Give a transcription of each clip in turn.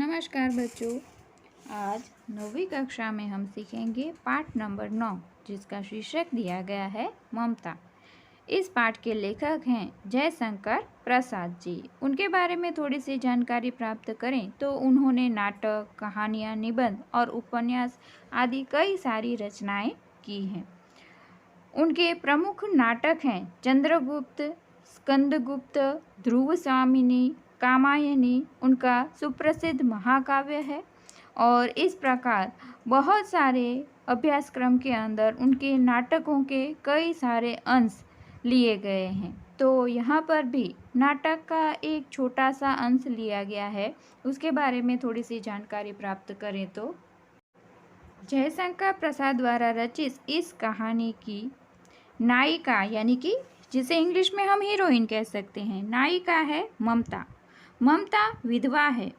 नमस्कार बच्चों। आज 9वीं कक्षा में हम सीखेंगे पाठ नंबर 9, जिसका शीर्षक दिया गया है ममता। इस पाठ के लेखक हैं जयशंकर प्रसाद जी। उनके बारे में थोड़ी सी जानकारी प्राप्त करें तो उन्होंने नाटक, कहानियाँ, निबंध और उपन्यास आदि कई सारी रचनाएं की हैं। उनके प्रमुख नाटक हैं चंद्रगुप्त, स्कंदगुप्त, ध्रुव स्वामिनी, कामायनी उनका सुप्रसिद्ध महाकाव्य है। और इस प्रकार बहुत सारे अभ्यासक्रम के अंदर उनके नाटकों के कई सारे अंश लिए गए हैं। तो यहाँ पर भी नाटक का एक छोटा सा अंश लिया गया है, उसके बारे में थोड़ी सी जानकारी प्राप्त करें तो जयशंकर प्रसाद द्वारा रचित इस कहानी की नायिका, यानी कि जिसे इंग्लिश में हम हीरोइन कह सकते हैं, नायिका है ममता। ममता विधवा है।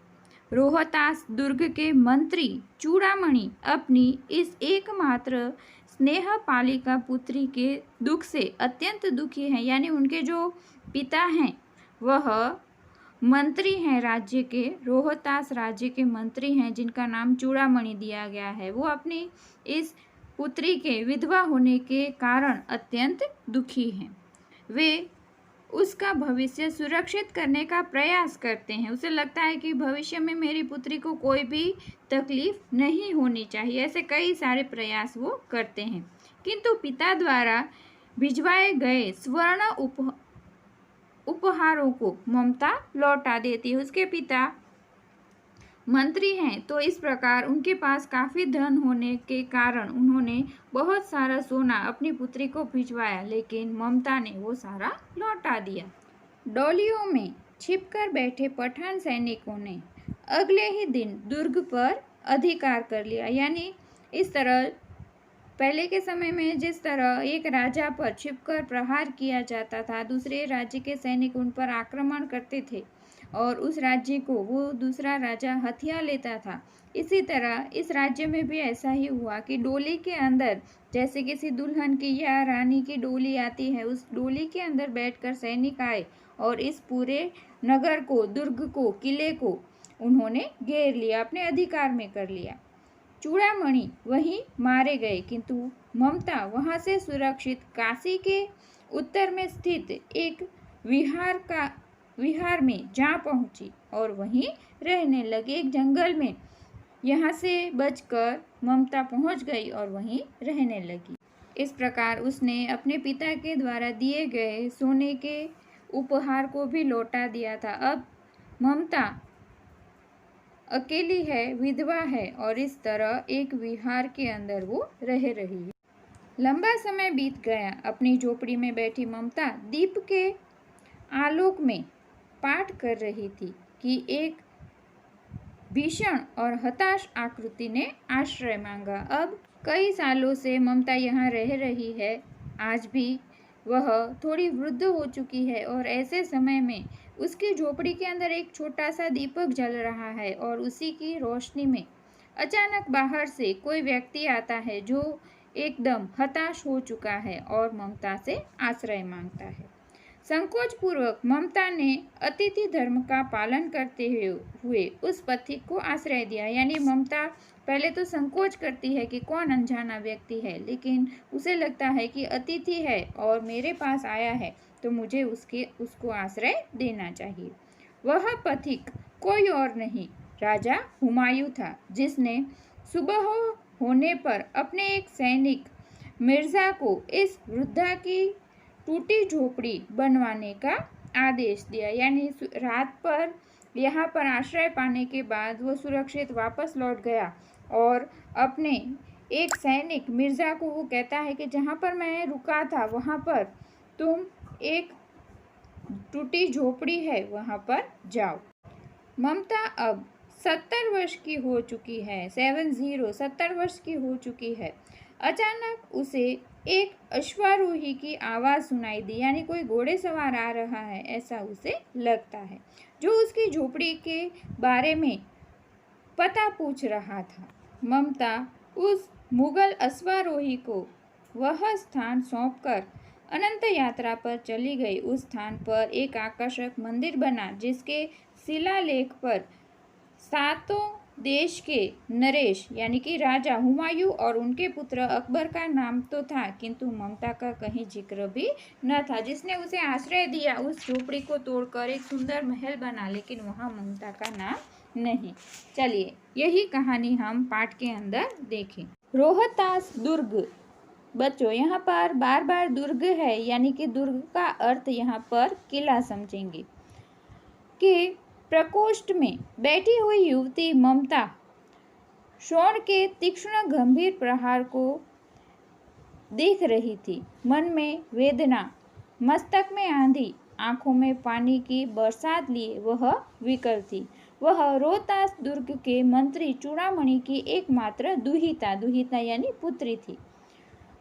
रोहतास दुर्ग के मंत्री चूड़ामणि अपनी इस एकमात्र स्नेह पालिका पुत्री के दुख से अत्यंत दुखी हैं। यानी उनके जो पिता हैं वह मंत्री हैं राज्य के, रोहतास राज्य के मंत्री हैं, जिनका नाम चूड़ामणि दिया गया है। वो अपनी इस पुत्री के विधवा होने के कारण अत्यंत दुखी हैं। वे उसका भविष्य सुरक्षित करने का प्रयास करते हैं। उसे लगता है कि भविष्य में मेरी पुत्री को कोई भी तकलीफ नहीं होनी चाहिए। ऐसे कई सारे प्रयास वो करते हैं, किंतु पिता द्वारा भिजवाए गए स्वर्ण उपहारों को ममता लौटा देती है। उसके पिता मंत्री हैं, तो इस प्रकार उनके पास काफ़ी धन होने के कारण उन्होंने बहुत सारा सोना अपनी पुत्री को भिजवाया, लेकिन ममता ने वो सारा लौटा दिया। डोलियों में छिपकर बैठे पठान सैनिकों ने अगले ही दिन दुर्ग पर अधिकार कर लिया। यानी इस तरह पहले के समय में जिस तरह एक राजा पर छिपकर प्रहार किया जाता था, दूसरे राज्य के सैनिक उन पर आक्रमण करते थे और उस राज्य को वो दूसरा राजा हथिया लेता था। इसी तरह इस राज्य में भी ऐसा ही हुआ कि डोली के अंदर, जैसे किसी दुल्हन की या रानी की डोली आती है, उस डोली के अंदर बैठकर सैनिक आए और इस पूरे नगर को, दुर्ग को, किले को उन्होंने घेर लिया, अपने अधिकार में कर लिया। चूड़ामणि वहीं मारे गए, किंतु ममता वहां से सुरक्षित काशी के उत्तर में स्थित एक विहार में जा पहुंची और वहीं रहने लगी। एक जंगल में यहाँ से बचकर ममता पहुंच गई और वहीं रहने लगी। इस प्रकार उसने अपने पिता के द्वारा दिए गए सोने के उपहार को भी लौटा दिया था। अब ममता अकेली है, विधवा है और इस तरह एक विहार के अंदर वो रह रही है। लंबा समय बीत गया। अपनी झोपड़ी में बैठी ममता दीप के आलोक में पाठ कर रही थी कि एक भीषण और हताश आकृति ने आश्रय मांगा। अब कई सालों से ममता यहाँ रह रही है। आज भी वह थोड़ी वृद्ध हो चुकी है और ऐसे समय में उसकी झोपड़ी के अंदर एक छोटा सा दीपक जल रहा है और उसी की रोशनी में अचानक बाहर से कोई व्यक्ति आता है जो एकदम हताश हो चुका है और ममता से आश्रय मांगता है। संकोच पूर्वक ममता ने अतिथि धर्म का पालन करते हुए उस पथिक को आश्रय दिया। यानी ममता पहले तो संकोच करती है कि कौन अनजाना व्यक्ति है, लेकिन उसे लगता है कि अतिथि है और मेरे पास आया है तो मुझे उसको आश्रय देना चाहिए। वह पथिक कोई और नहीं, राजा हुमायूं था, जिसने सुबह होने पर अपने एक सैनिक मिर्जा को इस वृद्धा की टूटी झोपड़ी बनवाने का आदेश दिया। यानी रात पर यहाँ पर आश्रय पाने के बाद वो सुरक्षित वापस लौट गया और अपने एक सैनिक मिर्जा को वो कहता है कि जहाँ पर मैं रुका था वहाँ पर तुम एक टूटी झोपड़ी है, वहाँ पर जाओ। ममता अब 70 वर्ष की हो चुकी है। 70 वर्ष की हो चुकी है। अचानक उसे एक अश्वारोही की आवाज़ सुनाई दी। यानी कोई घोड़े सवार आ रहा है ऐसा उसे लगता है, जो उसकी झोपड़ी के बारे में पता पूछ रहा था। ममता उस मुगल अश्वारोही को वह स्थान सौंपकर अनंत यात्रा पर चली गई। उस स्थान पर एक आकर्षक मंदिर बना, जिसके शिलालेख पर सातों देश के नरेश यानी कि राजा हुमायूं और उनके पुत्र अकबर का नाम तो था, किंतु ममता का कहीं जिक्र भी न था। जिसने उसे आश्रय दिया उस झोपड़ी को तोड़कर एक सुंदर महल बना, लेकिन वहां ममता का नाम नहीं। चलिए यही कहानी हम पाठ के अंदर देखें। रोहतास दुर्ग। बच्चों यहाँ पर बार बार दुर्ग है, यानी कि दुर्ग का अर्थ यहाँ पर किला समझेंगे। कि प्रकोष्ठ में बैठी हुई युवती ममता शोण के तीक्ष्ण गंभीर प्रहार को देख रही थी। मन में वेदना, मस्तक में आंधी, आंखों में पानी की बरसात लिए वह विकल थी। वह रोहतास दुर्ग के मंत्री चूड़ामणि की एकमात्र दुहिता यानी पुत्री थी।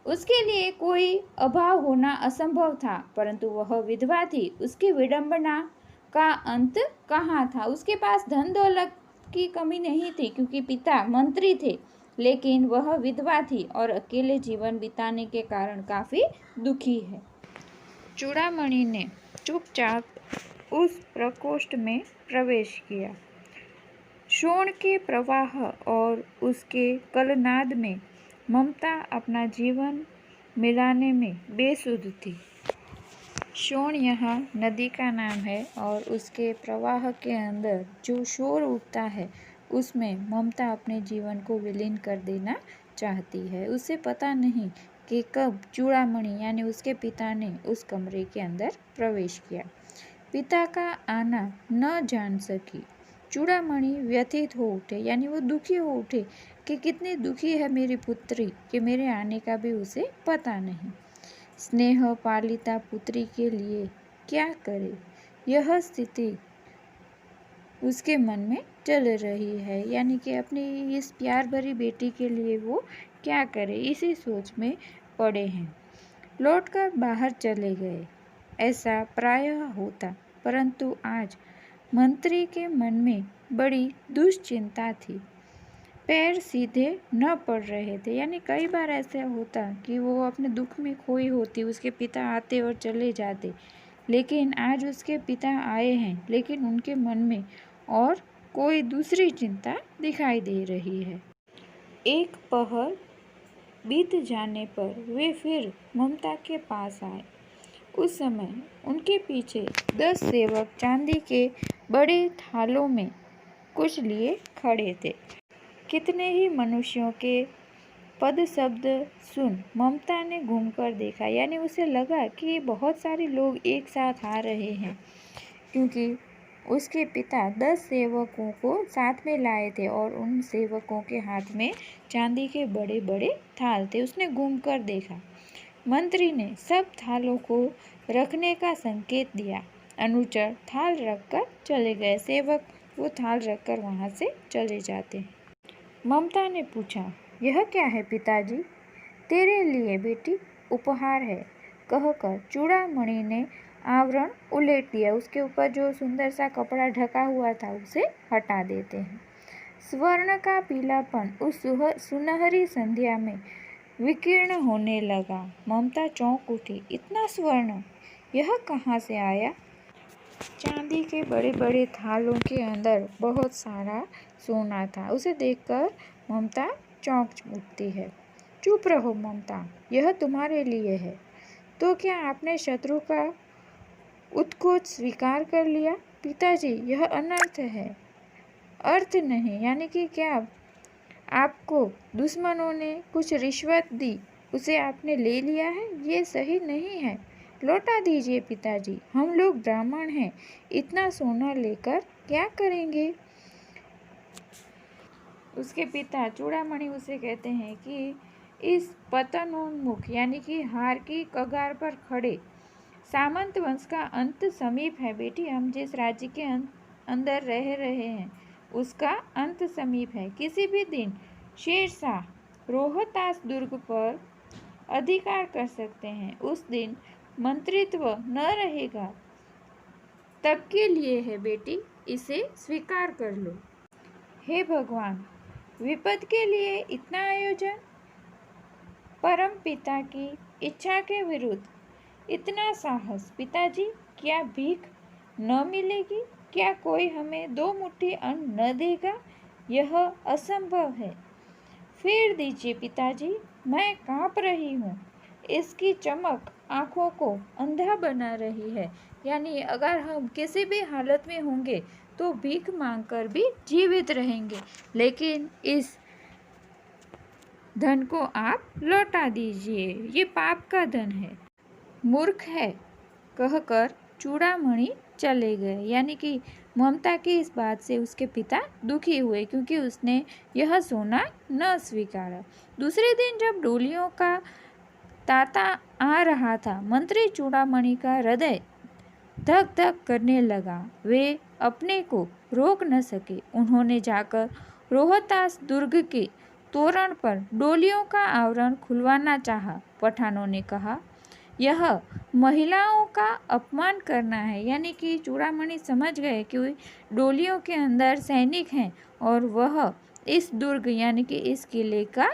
उसके लिए कोई अभाव होना असंभव था, परंतु वह विधवा थी। उसकी विडंबना का अंत कहाँ था। उसके पास धन दौलत की कमी नहीं थी, क्योंकि पिता मंत्री थे, लेकिन वह विधवा थी और अकेले जीवन बिताने के कारण काफी दुखी है। चूड़ामणि ने चुपचाप उस प्रकोष्ठ में प्रवेश किया। शोण के प्रवाह और उसके कलनाद में ममता अपना जीवन मिलाने में बेसुध थी। शोण यहाँ नदी का नाम है और उसके प्रवाह के अंदर जो शोर उठता है उसमें ममता अपने जीवन को विलीन कर देना चाहती है। उसे पता नहीं कि कब चूड़ामणि यानी उसके पिता ने उस कमरे के अंदर प्रवेश किया। पिता का आना न जान सकी। चूड़ामणि व्यथित हो उठे, यानी वो दुखी हो उठे कि कितनी दुखी है मेरी पुत्री कि मेरे आने का भी उसे पता नहीं। स्नेह पालिता पुत्री के लिए क्या करे, यह स्थिति उसके मन में चल रही है, यानी कि अपनी इस प्यार भरी बेटी के लिए वो क्या करे, इसी सोच में पड़े हैं। लौटकर बाहर चले गए, ऐसा प्रायः होता, परंतु आज मंत्री के मन में बड़ी दुश्चिंता थी। पैर सीधे न पड़ रहे थे, यानी कई बार ऐसा होता कि वो अपने दुख में खोई होती, उसके पिता आते और चले जाते, लेकिन आज उसके पिता आए हैं, लेकिन उनके मन में और कोई दूसरी चिंता दिखाई दे रही है। एक पहर बीत जाने पर वे फिर ममता के पास आए। उस समय उनके पीछे 10 सेवक चांदी के बड़े थालों में कुछ लिए खड़े थे। कितने ही मनुष्यों के पद शब्द सुन ममता ने घूमकर देखा, यानी उसे लगा कि बहुत सारे लोग एक साथ आ रहे हैं, क्योंकि उसके पिता 10 सेवकों को साथ में लाए थे और उन सेवकों के हाथ में चांदी के बड़े बड़े थाल थे। उसने घूमकर देखा। मंत्री ने सब थालों को रखने का संकेत दिया। अनुचर थाल रखकर चले गए। सेवक वो थाल रखकर वहाँ से चले जाते। ममता ने पूछा, यह क्या है पिताजी? तेरे लिए बेटी, उपहार है, कहकर चूड़ामणि ने आवरण उलट दिया। उसके ऊपर जो सुंदर सा कपड़ा ढका हुआ था उसे हटा देते हैं। स्वर्ण का पीलापन उस सुनहरी संध्या में विकीर्ण होने लगा। ममता चौंक उठी। इतना स्वर्ण, यह कहाँ से आया? चांदी के बड़े बड़े थालों के अंदर बहुत सारा सोना था। उसे देखकर ममता चौंक उठती है। चुप रहो ममता, यह तुम्हारे लिए है। तो क्या आपने शत्रु का उत्कोच स्वीकार कर लिया? पिताजी, यह अनर्थ है। अर्थ नहीं, यानी कि क्या आपको दुश्मनों ने कुछ रिश्वत दी, उसे आपने ले लिया है? ये सही नहीं है, लौटा दीजिए पिताजी। हम लोग ब्राह्मण हैं, इतना सोना लेकर क्या करेंगे? उसके पिता चूड़ामणि उसे कहते हैं कि इस पतनोन्मुख यानी कि हार की कगार पर खड़े सामंत वंश का अंत समीप है बेटी। हम जिस राज्य के अंदर रह रहे हैं उसका अंत समीप है। किसी भी दिन शेरशाह रोहतास दुर्ग पर अधिकार कर सकते हैं। उस दिन मंत्रित्व न रहेगा। तब के लिए है बेटी, इसे स्वीकार कर लो। हे भगवान, विपद के लिए इतना आयोजन? परम पिता की इच्छा के विरुद्ध इतना साहस? पिताजी, क्या भीख न मिलेगी? क्या कोई हमें 2 मुट्ठी अन्न न देगा? यह असंभव है। फेर दीजिए पिताजी, मैं काँप रही हूँ। इसकी चमक आँखों को अंधा बना रही है। यानी अगर हम किसी भी हालत में होंगे तो भीख मांगकर भी जीवित रहेंगे, लेकिन इस धन को आप लौटा दीजिए, ये पाप का धन है। मूर्ख है कहकर चूड़ामणि चले गए। यानी कि ममता की इस बात से उसके पिता दुखी हुए, क्योंकि उसने यह सोना न स्वीकारा। दूसरे दिन जब डोलियों का तांता आ रहा था, मंत्री चूड़ामणि का हृदय धक धक करने लगा। वे अपने को रोक न सके। उन्होंने जाकर रोहतास दुर्ग के तोरण पर डोलियों का आवरण खुलवाना चाहा। पठानों ने कहा, यह महिलाओं का अपमान करना है। यानी कि चूड़ामणि समझ गए कि डोलियों के अंदर सैनिक हैं और वह इस दुर्ग यानी कि इस किले का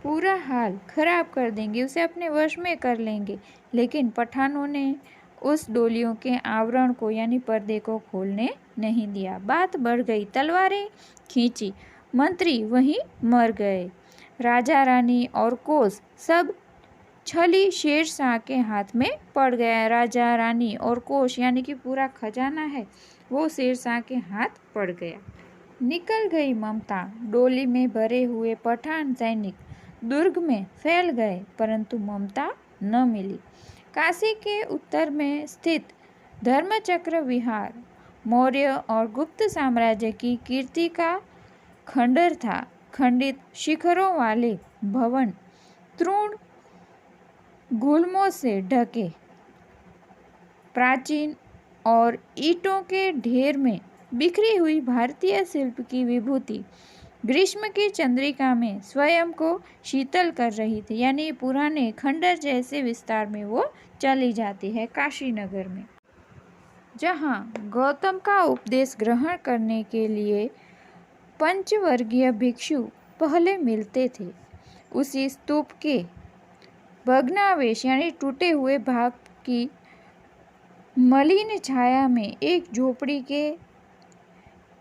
पूरा हाल खराब कर देंगे, उसे अपने वश में कर लेंगे। लेकिन पठानों ने उस डोलियों के आवरण को यानी पर्दे को खोलने नहीं दिया। बात बढ़ गई, तलवारें खींची, मंत्री वहीं मर गए। राजा रानी और कोस सब छली शेरशाह के हाथ में पड़ गया। राजा रानी और कोष यानी कि पूरा खजाना है वो शेरशाह के हाथ पड़ गया। निकल गई ममता। डोली में भरे हुए पठान सैनिक दुर्ग में फैल गए, परंतु ममता न मिली। काशी के उत्तर में स्थित धर्मचक्र विहार मौर्य और गुप्त साम्राज्य की कीर्ति का खंडर था। खंडित शिखरों वाले भवन तृण गुल्मों से ढके प्राचीन और ईंटों के ढेर में बिखरी हुई भारतीय शिल्प की विभूति ग्रीष्म की चंद्रिका में स्वयं को शीतल कर रही थी। यानी पुराने खंडर जैसे विस्तार में वो चली जाती है काशी नगर में, जहाँ गौतम का उपदेश ग्रहण करने के लिए पंचवर्गीय भिक्षु पहले मिलते थे। उसी स्तूप के भग्नावशेष यानी टूटे हुए भाग की मलिन छाया में एक झोपड़ी के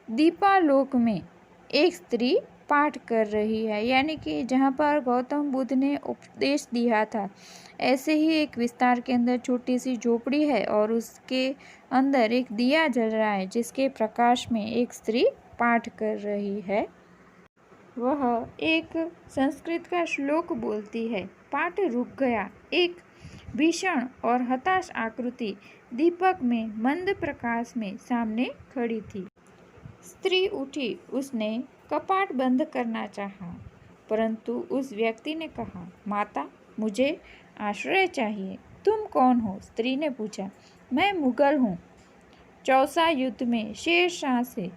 दीपालोक में एक स्त्री पाठ कर रही है। यानी कि जहाँ पर गौतम बुद्ध ने उपदेश दिया था, ऐसे ही एक विस्तार के अंदर छोटी सी झोपड़ी है और उसके अंदर एक दिया जल रहा है, जिसके प्रकाश में एक स्त्री पाठ कर रही है। वह एक संस्कृत का श्लोक बोलती है। पाठ रुक गया। एक भीषण और हताश आकृति दीपक में मंद प्रकाश में सामने खड़ी थी। स्त्री उठी। उसने कपाट बंद करना चाहा, परंतु उस व्यक्ति ने कहा, माता, मुझे आश्रय चाहिए। तुम कौन हो? स्त्री ने पूछा। मैं मुगल हूँ। चौसा युद्ध में शेरशाह से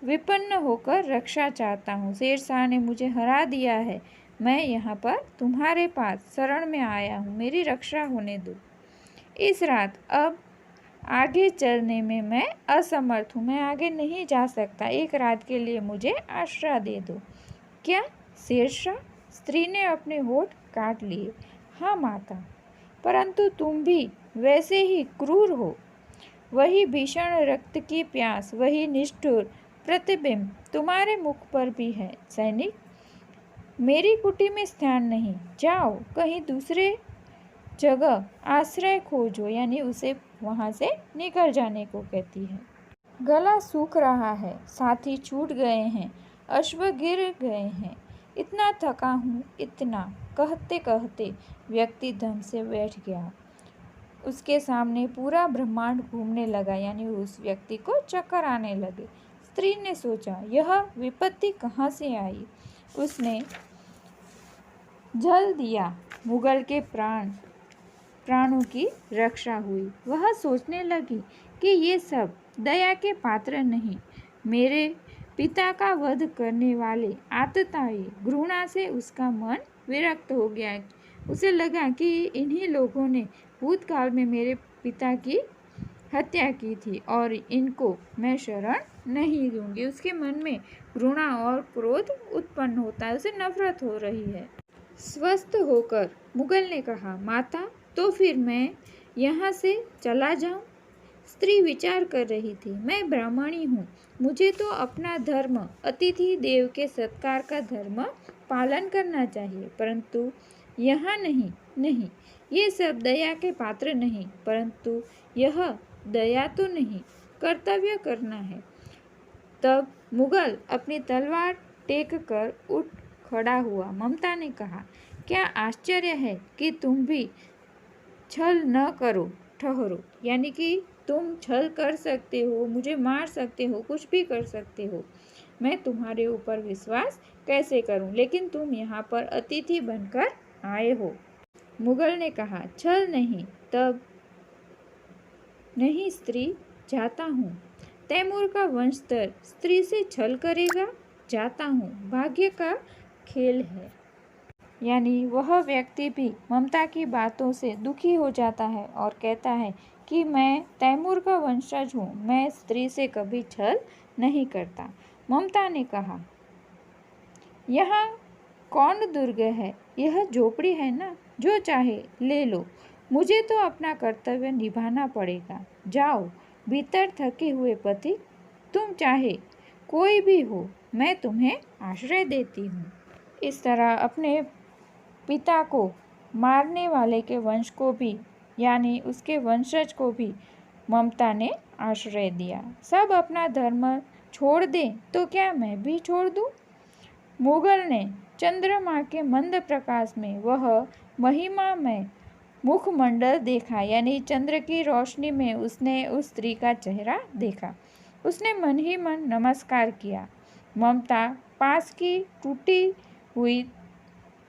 विपन्न होकर रक्षा चाहता हूँ। शेरशाह ने मुझे हरा दिया है। मैं यहाँ पर तुम्हारे पास शरण में आया हूँ। मेरी रक्षा होने दो। इस रात अब आगे चलने में मैं असमर्थ हूँ। मैं आगे नहीं जा सकता। एक रात के लिए मुझे आश्रय दे दो। क्या? शेरशाह? स्त्री ने अपने होठ काट लिए। हाँ माता, परंतु तुम भी वैसे ही क्रूर हो। वही भीषण रक्त की प्यास, वही निष्ठुर प्रतिबिंब तुम्हारे मुख पर भी है। सैनिक, मेरी कुटी में स्थान नहीं। जाओ, कहीं दूसरे जगह आश्रय खोजो। यानी उसे वहाँ से निकल जाने को कहती है। गला सूख रहा है, साथी छूट गए हैं, अश्व गिर गए हैं, इतना थका हूँ, इतना। कहते कहते व्यक्ति दम से बैठ गया। उसके सामने पूरा ब्रह्मांड घूमने लगा। यानी उस व्यक्ति को चक्कर आने लगे। स्त्री ने सोचा, यह विपत्ति कहाँ से आई? उसने जल दिया। मुगल के प्राणों की रक्षा हुई। वह सोचने लगी कि ये सब दया के पात्र नहीं। मेरे पिता का वध करने वाले आतताई घृणा से उसका मन विरक्त हो गया। उसे लगा कि इन्हीं लोगों ने भूतकाल में मेरे पिता की हत्या की थी और इनको मैं शरण नहीं दूंगी। उसके मन में घृणा और क्रोध उत्पन्न होता है, उसे नफरत हो रही है। स्वस्थ होकर मुगल ने कहा, माता, तो फिर मैं यहाँ से चला जाऊँ? स्त्री विचार कर रही थी, मैं ब्राह्मणी हूँ, मुझे तो अपना धर्म, अतिथि देव के सत्कार का धर्म पालन करना चाहिए, परंतु यहाँ नहीं, नहीं, ये सब दया के पात्र नहीं, परंतु यह दया तो नहीं, कर्तव्य करना है। तब मुगल अपनी तलवार टेक कर उठ खड़ा हुआ। ममता ने कहा, क्या आश्चर्य है कि तुम भी छल न करो, ठहरो। यानी कि तुम छल कर सकते हो, मुझे मार सकते हो, कुछ भी कर सकते हो, मैं तुम्हारे ऊपर विश्वास कैसे करूं, लेकिन तुम यहाँ पर अतिथि बनकर आए हो। मुगल ने कहा, छल नहीं, तब नहीं स्त्री, जाता हूँ। तैमूर का वंशधर स्त्री से छल करेगा? जाता हूँ, भाग्य का खेल है। यानी वह व्यक्ति भी ममता की बातों से दुखी हो जाता है और कहता है कि मैं तैमूर का वंशज हूँ, मैं स्त्री से कभी छल नहीं करता। ममता ने कहा, यहाँ कौन दुर्ग है? यह झोपड़ी है ना, जो चाहे ले लो, मुझे तो अपना कर्तव्य निभाना पड़ेगा। जाओ भीतर, थके हुए पथिक, तुम चाहे कोई भी हो, मैं तुम्हें आश्रय देती हूँ। इस तरह अपने पिता को मारने वाले के वंश को भी, यानी उसके वंशज को भी ममता ने आश्रय दिया। सब अपना धर्म छोड़ दें तो क्या मैं भी छोड़ दूं? मुगल ने चंद्रमा के मंद प्रकाश में वह महिमा में मुखमंडल देखा, यानी चंद्र की रोशनी में उसने उस स्त्री का चेहरा देखा। उसने मन ही मन नमस्कार किया। ममता पास की टूटी हुई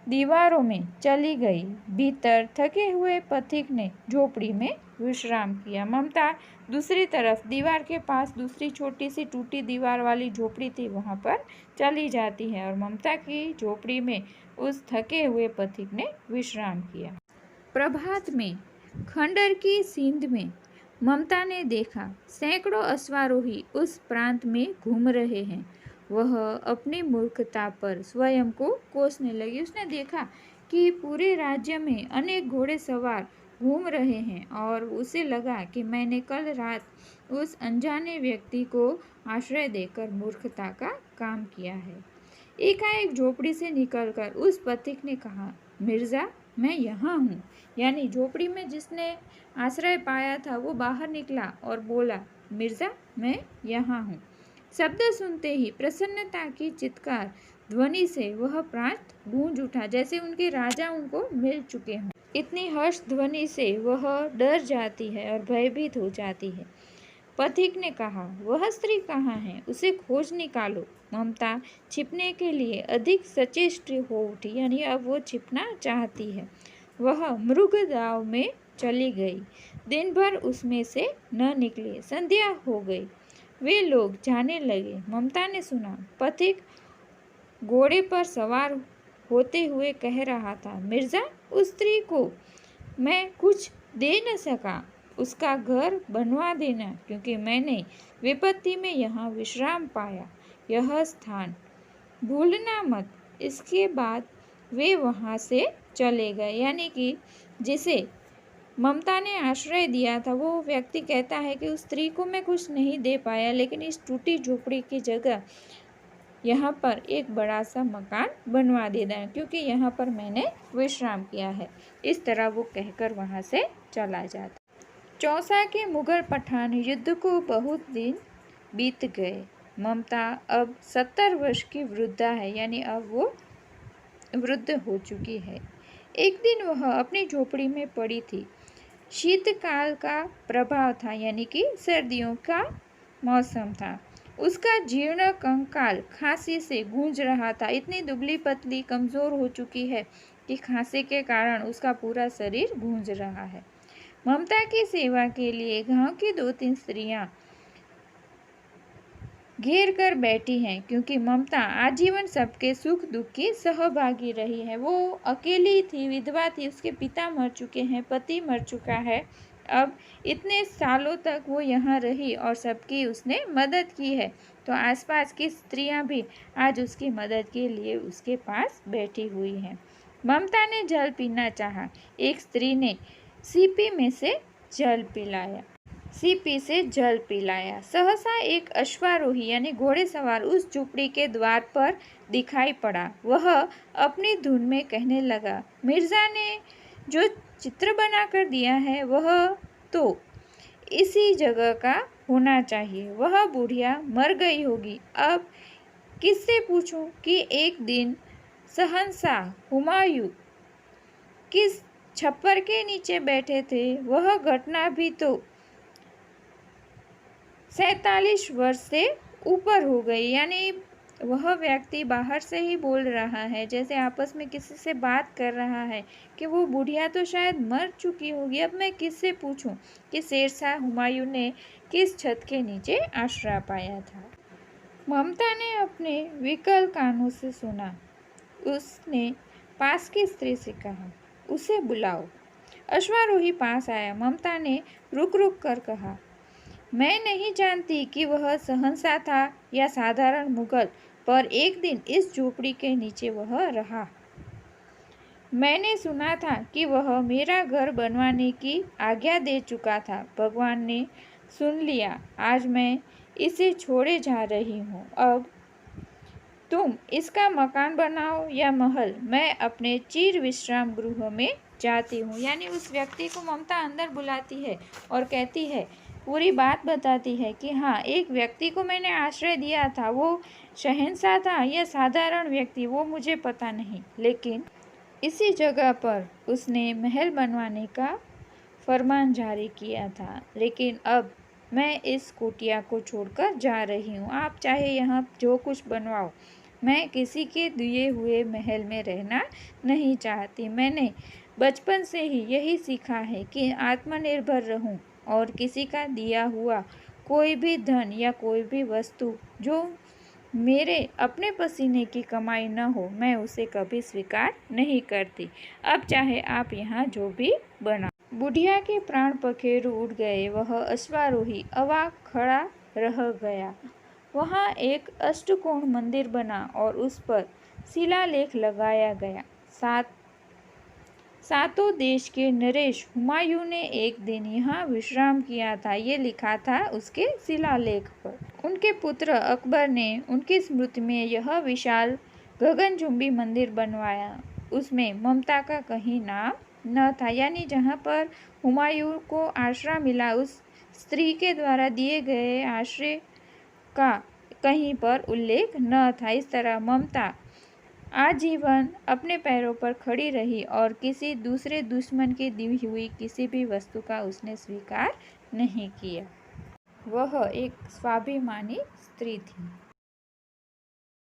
दीवारों में चली गई। भीतर थके हुए पथिक ने झोपड़ी में विश्राम किया। ममता दूसरी तरफ दीवार के पास दूसरी छोटी सी टूटी दीवार वाली झोपड़ी थी, वहाँ पर चली जाती है और ममता की झोपड़ी में उस थके हुए पथिक ने विश्राम किया। प्रभात में खंडर की सींध में ममता ने देखा, सैकड़ों अश्वारोही उस प्रांत में घूम रहे हैं। वह अपनी मूर्खता पर स्वयं को कोसने लगी। उसने देखा कि पूरे राज्य में अनेक घोड़े सवार घूम रहे हैं और उसे लगा कि मैंने कल रात उस अनजाने व्यक्ति को आश्रय देकर मूर्खता का काम किया है। एकाएक झोपड़ी से निकलकर उस पथिक ने कहा, मिर्जा, मैं यहाँ हूँ। यानी झोपड़ी में जिसने आश्रय पाया था वो बाहर निकला और बोला, मिर्जा, मैं यहाँ हूँ। शब्द सुनते ही प्रसन्नता की चित्कार ध्वनि से वह प्रांत गूंज उठा, जैसे उनके राजा उनको मिल चुके हों। इतनी हर्ष ध्वनि से वह डर जाती है और भयभीत हो जाती है। पथिक ने कहा, वह स्त्री कहाँ है? उसे खोज निकालो। ममता छिपने के लिए अधिक सचेष्ट हो उठी, यानी अब वो छिपना चाहती है। वह मृग गांव में चली गई। दिन भर उसमें से न निकले। संध्या हो गई, वे लोग जाने लगे। ममता ने सुना, पथिक घोड़े पर सवार होते हुए कह रहा था, मिर्जा, उस स्त्री को मैं कुछ दे न सका, उसका घर बनवा देना, क्योंकि मैंने विपत्ति में यहाँ विश्राम पाया। यह स्थान भूलना मत। इसके बाद वे वहाँ से चले गए। यानी कि जिसे ममता ने आश्रय दिया था वो व्यक्ति कहता है कि उस स्त्री को मैं कुछ नहीं दे पाया, लेकिन इस टूटी झोपड़ी की जगह यहाँ पर एक बड़ा सा मकान बनवा देना है, क्योंकि यहाँ पर मैंने विश्राम किया है। इस तरह वो कहकर वहाँ से चला जाता। चौसा के मुगल पठान युद्ध को बहुत दिन बीत गए। ममता अब 70 वर्ष की वृद्धा है, यानी अब वो वृद्ध हो चुकी है। एक दिन वह अपनी झोपड़ी में पड़ी थी। शीतकाल का प्रभाव था, यानी कि सर्दियों का मौसम था। उसका जीर्ण कंकाल खांसी से गूंज रहा था। इतनी दुबली पतली कमज़ोर हो चुकी है कि खांसी के कारण उसका पूरा शरीर गूंज रहा है। ममता की सेवा के लिए गांव की 2-3 स्त्रियां घेर कर बैठी हैं, क्योंकि ममता आजीवन सबके सुख दुख की सहभागी रही है। वो अकेली थी, विधवा थी, उसके पिता मर चुके हैं, पति मर चुका है। अब इतने सालों तक वो यहाँ रही और सबकी उसने मदद की है, तो आसपास की स्त्रियां भी आज उसकी मदद के लिए उसके पास बैठी हुई हैं। ममता ने जल पीना चाहा। एक स्त्री ने सीपी में से जल पिलाया। सीपी से जल पिलाया। सहसा एक अश्वारोही यानी घोड़ेसवार उस झोपड़ी के द्वार पर दिखाई पड़ा। वह अपनी धुन में कहने लगा, मिर्जा ने जो चित्र बनाकर दिया है वह तो इसी जगह का होना चाहिए। वह बुढ़िया मर गई होगी। अब किससे पूछूं कि एक दिन शहंशाह हुमायूं किस छप्पर के नीचे बैठे थे। वह घटना भी तो 47 वर्ष से ऊपर हो गई। यानी वह व्यक्ति बाहर से ही बोल रहा है, जैसे आपस में किसी से बात कर रहा है कि वो बुढ़िया तो शायद मर चुकी होगी। अब मैं किससे पूछूं कि शेरशाह हुमायूं ने किस छत के नीचे आश्रय पाया था। ममता ने अपने विकल कानों से सुना। उसने पास की स्त्री से कहा, उसे बुलाओ। अश्वारोही पास आया। ममता ने रुक रुक कर कहा, मैं नहीं जानती कि वह शहंशाह था या साधारण मुगल, पर एक दिन इस झोपड़ी के नीचे वह रहा। मैंने सुना था कि वह मेरा घर बनवाने की आज्ञा दे चुका था। भगवान ने सुन लिया। आज मैं इसे छोड़े जा रही हूँ। अब तुम इसका मकान बनाओ या महल, मैं अपने चिर विश्राम गृह में जाती हूँ। यानी उस व्यक्ति को ममता अंदर बुलाती है और कहती है, पूरी बात बताती है कि हाँ, एक व्यक्ति को मैंने आश्रय दिया था। वो शहंशाह था या साधारण व्यक्ति वो मुझे पता नहीं, लेकिन इसी जगह पर उसने महल बनवाने का फरमान जारी किया था। लेकिन अब मैं इस कुटिया को छोड़कर जा रही हूँ। आप चाहे यहाँ जो कुछ बनवाओ, मैं किसी के दिए हुए महल में रहना नहीं चाहती। मैंने बचपन से ही यही सीखा है कि आत्मनिर्भर रहूं और किसी का दिया हुआ कोई भी धन या कोई भी वस्तु जो मेरे अपने पसीने की कमाई न हो, मैं उसे कभी स्वीकार नहीं करती। अब चाहे आप यहाँ जो भी बनाओ। बुढ़िया के प्राण पखेरु उड़ गए। वह अश्वारोही अवाक खड़ा रह गया। वहाँ एक अष्टकोण मंदिर बना और उस पर शिलालेख लगाया गया। सातों देश के नरेश हुमायूं ने एक दिन यहाँ विश्राम किया था, ये लिखा था उसके शिलालेख पर। उनके पुत्र अकबर ने उनकी स्मृति में यह विशाल गगनचुंबी मंदिर बनवाया। उसमें ममता का कहीं नाम न था। यानी जहाँ पर हुमायूं को आश्रय मिला, उस स्त्री के द्वारा दिए गए आश्रय का कहीं पर उल्लेख न था। इस तरह ममता आजीवन अपने पैरों पर खड़ी रही और किसी दूसरे दुश्मन की दी हुई किसी भी वस्तु का उसने स्वीकार नहीं किया। वह एक स्वाभिमानी स्त्री थी।